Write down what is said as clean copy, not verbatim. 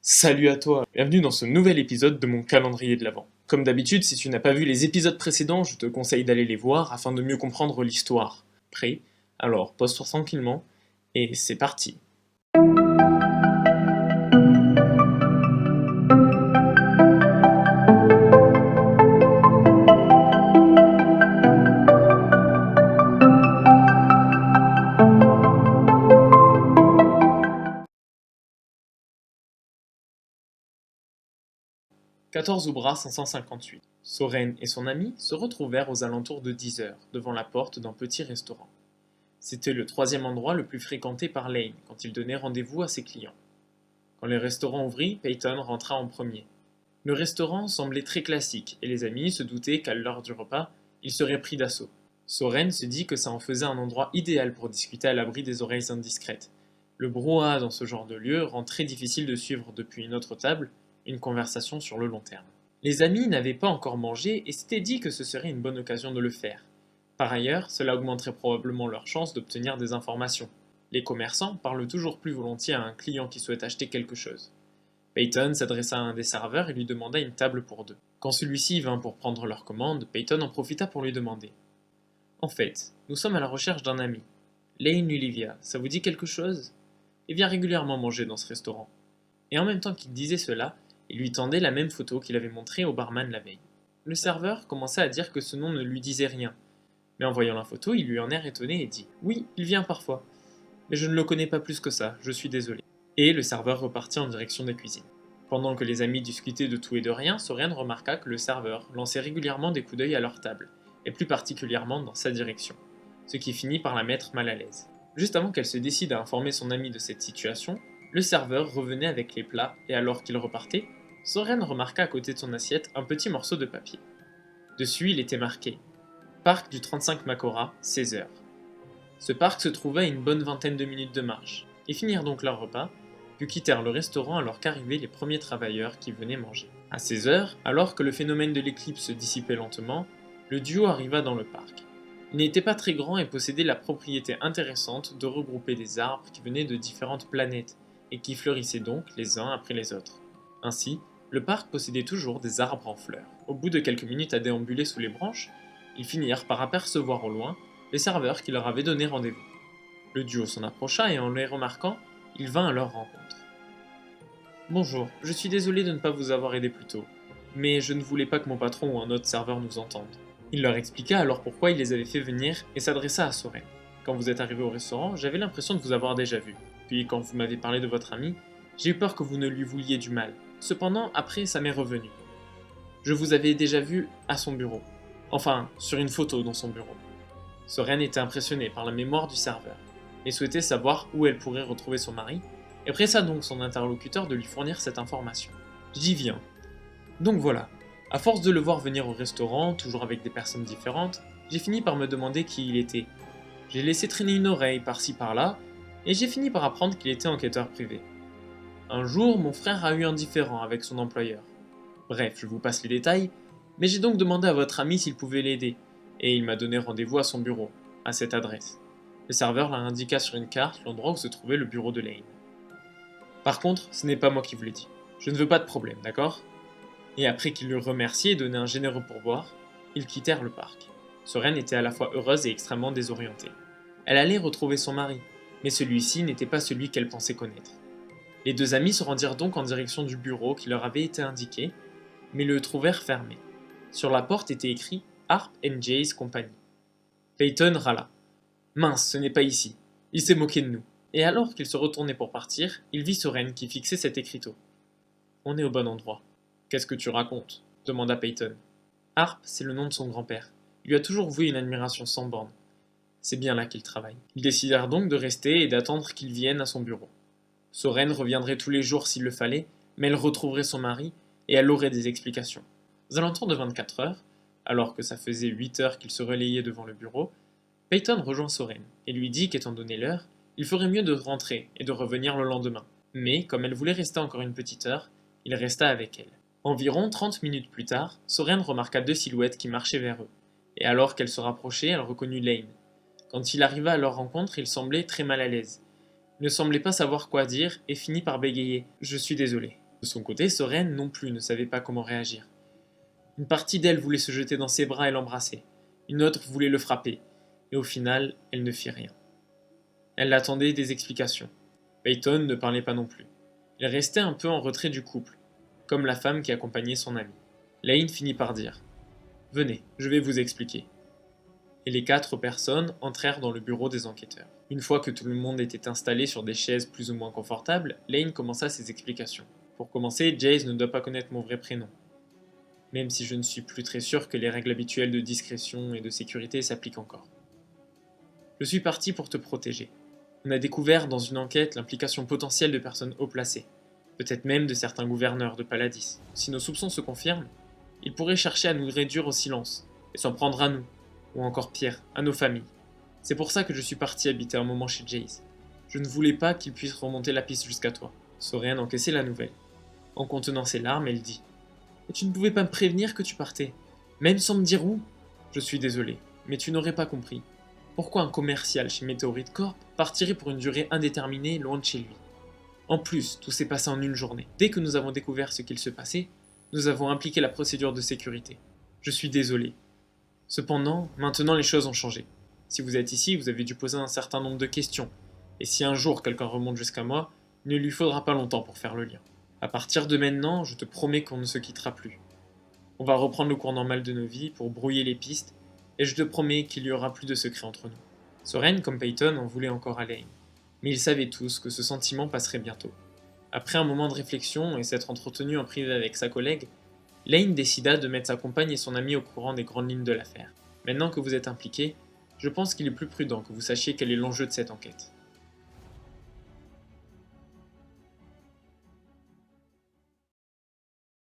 Salut à toi, bienvenue dans ce nouvel épisode de mon calendrier de l'Avent. Comme d'habitude, si tu n'as pas vu les épisodes précédents, je te conseille d'aller les voir afin de mieux comprendre l'histoire. Prêt? Alors pose-toi tranquillement, et c'est parti. 14 Oubra 558. Soren et son ami se retrouvèrent aux alentours de 10 heures, devant la porte d'un petit restaurant. C'était le troisième endroit le plus fréquenté par Lane quand il donnait rendez-vous à ses clients. Quand le restaurant ouvrit, Peyton rentra en premier. Le restaurant semblait très classique et les amis se doutaient qu'à l'heure du repas, il serait pris d'assaut. Soren se dit que ça en faisait un endroit idéal pour discuter à l'abri des oreilles indiscrètes. Le brouhaha dans ce genre de lieu rend très difficile de suivre depuis une autre table une conversation sur le long terme. Les amis n'avaient pas encore mangé et s'étaient dit que ce serait une bonne occasion de le faire. Par ailleurs, cela augmenterait probablement leurs chances d'obtenir des informations. Les commerçants parlent toujours plus volontiers à un client qui souhaite acheter quelque chose. Peyton s'adressa à un des serveurs et lui demanda une table pour deux. Quand celui-ci vint pour prendre leur commande, Peyton en profita pour lui demander. En fait, nous sommes à la recherche d'un ami. Lane Olivia, ça vous dit quelque chose? Il vient régulièrement manger dans ce restaurant. Et en même temps qu'il disait cela, il lui tendait la même photo qu'il avait montrée au barman la veille. Le serveur commença à dire que ce nom ne lui disait rien, mais en voyant la photo, il eut un air étonné et dit « Oui, il vient parfois. Mais je ne le connais pas plus que ça, je suis désolé. » Et le serveur repartit en direction des cuisines. Pendant que les amis discutaient de tout et de rien, Soren remarqua que le serveur lançait régulièrement des coups d'œil à leur table, et plus particulièrement dans sa direction, ce qui finit par la mettre mal à l'aise. Juste avant qu'elle se décide à informer son ami de cette situation, le serveur revenait avec les plats, et alors qu'il repartait, Soren remarqua à côté de son assiette un petit morceau de papier. Dessus, il était marqué « Parc du 35 Makora, 16 heures ». Ce parc se trouvait à une bonne vingtaine de minutes de marche. Ils finirent donc leur repas, puis quittèrent le restaurant alors qu'arrivaient les premiers travailleurs qui venaient manger. À 16 heures, alors que le phénomène de l'éclipse se dissipait lentement, le duo arriva dans le parc. Il n'était pas très grand et possédait la propriété intéressante de regrouper des arbres qui venaient de différentes planètes et qui fleurissaient donc les uns après les autres. Ainsi, le parc possédait toujours des arbres en fleurs. Au bout de quelques minutes à déambuler sous les branches, ils finirent par apercevoir au loin les serveurs qui leur avaient donné rendez-vous. Le duo s'en approcha et en les remarquant, il vint à leur rencontre. « Bonjour, je suis désolé de ne pas vous avoir aidé plus tôt, mais je ne voulais pas que mon patron ou un autre serveur nous entendent. » Il leur expliqua alors pourquoi il les avait fait venir et s'adressa à Soren. « Quand vous êtes arrivé au restaurant, j'avais l'impression de vous avoir déjà vu. Puis quand vous m'avez parlé de votre ami, j'ai eu peur que vous ne lui vouliez du mal. Cependant, après, ça m'est revenu. Je vous avais déjà vu à son bureau. Enfin, sur une photo dans son bureau. » Soren était impressionné par la mémoire du serveur et souhaitait savoir où elle pourrait retrouver son mari, et pressa donc son interlocuteur de lui fournir cette information. J'y viens. Donc voilà, à force de le voir venir au restaurant, toujours avec des personnes différentes, j'ai fini par me demander qui il était. J'ai laissé traîner une oreille par-ci par-là, et j'ai fini par apprendre qu'il était enquêteur privé. Un jour, mon frère a eu un différend avec son employeur. Bref, je vous passe les détails, mais j'ai donc demandé à votre ami s'il pouvait l'aider, et il m'a donné rendez-vous à son bureau, à cette adresse. Le serveur leur indiqua sur une carte l'endroit où se trouvait le bureau de Lane. Par contre, ce n'est pas moi qui vous l'ai dit. Je ne veux pas de problème, d'accord? Et après qu'il l'eut remercié et donné un généreux pourboire, ils quittèrent le parc. Soren était à la fois heureuse et extrêmement désorientée. Elle allait retrouver son mari, mais celui-ci n'était pas celui qu'elle pensait connaître. Les deux amis se rendirent donc en direction du bureau qui leur avait été indiqué, mais le trouvèrent fermé. Sur la porte était écrit Harp & Jay's Company. Peyton râla. Mince, ce n'est pas ici. Il s'est moqué de nous. Et alors qu'il se retournait pour partir, il vit Soren qui fixait cet écriteau. On est au bon endroit. Qu'est-ce que tu racontes? Demanda Peyton. Harp, c'est le nom de son grand-père. Il lui a toujours voué une admiration sans borne. C'est bien là qu'il travaille. Ils décidèrent donc de rester et d'attendre qu'il vienne à son bureau. Soren reviendrait tous les jours s'il le fallait, mais elle retrouverait son mari et elle aurait des explications. Aux alentours de 24 heures, alors que ça faisait 8 heures qu'il se relayait devant le bureau, Peyton rejoint Soren et lui dit qu'étant donné l'heure, il ferait mieux de rentrer et de revenir le lendemain. Mais, comme elle voulait rester encore une petite heure, il resta avec elle. Environ 30 minutes plus tard, Soren remarqua deux silhouettes qui marchaient vers eux, et alors qu'elle se rapprochait, elle reconnut Lane. Quand il arriva à leur rencontre, il semblait très mal à l'aise. Il ne semblait pas savoir quoi dire et finit par bégayer « Je suis désolé ». De son côté, Soren non plus ne savait pas comment réagir. Une partie d'elle voulait se jeter dans ses bras et l'embrasser, une autre voulait le frapper, et au final, elle ne fit rien. Elle attendait des explications. Peyton ne parlait pas non plus. Il restait un peu en retrait du couple, comme la femme qui accompagnait son ami. Lane finit par dire « Venez, je vais vous expliquer ». Et les 4 personnes entrèrent dans le bureau des enquêteurs. Une fois que tout le monde était installé sur des chaises plus ou moins confortables, Lane commença ses explications. Pour commencer, Jace ne doit pas connaître mon vrai prénom. Même si je ne suis plus très sûr que les règles habituelles de discrétion et de sécurité s'appliquent encore. Je suis parti pour te protéger. On a découvert dans une enquête l'implication potentielle de personnes haut placées, peut-être même de certains gouverneurs de Paladis. Si nos soupçons se confirment, ils pourraient chercher à nous réduire au silence, et s'en prendre à nous, ou encore pire, à nos familles. C'est pour ça que je suis parti habiter un moment chez Jace. Je ne voulais pas qu'il puisse remonter la piste jusqu'à toi. Soren encaissait la nouvelle. En contenant ses larmes, elle dit « Et tu ne pouvais pas me prévenir que tu partais, même sans me dire où ?» Je suis désolé, mais tu n'aurais pas compris. Pourquoi un commercial chez Meteorite Corp partirait pour une durée indéterminée loin de chez lui? En plus, tout s'est passé en une journée. Dès que nous avons découvert ce qu'il se passait, nous avons impliqué la procédure de sécurité. Je suis désolé. Cependant, maintenant les choses ont changé. Si vous êtes ici, vous avez dû poser un certain nombre de questions. Et si un jour quelqu'un remonte jusqu'à moi, il ne lui faudra pas longtemps pour faire le lien. À partir de maintenant, je te promets qu'on ne se quittera plus. On va reprendre le cours normal de nos vies pour brouiller les pistes, et je te promets qu'il y aura plus de secrets entre nous. Soren, comme Peyton, en voulait encore à Lane. Mais ils savaient tous que ce sentiment passerait bientôt. Après un moment de réflexion et s'être entretenu en privé avec sa collègue, Lane décida de mettre sa compagne et son ami au courant des grandes lignes de l'affaire. Maintenant que vous êtes impliqués, je pense qu'il est plus prudent que vous sachiez quel est l'enjeu de cette enquête.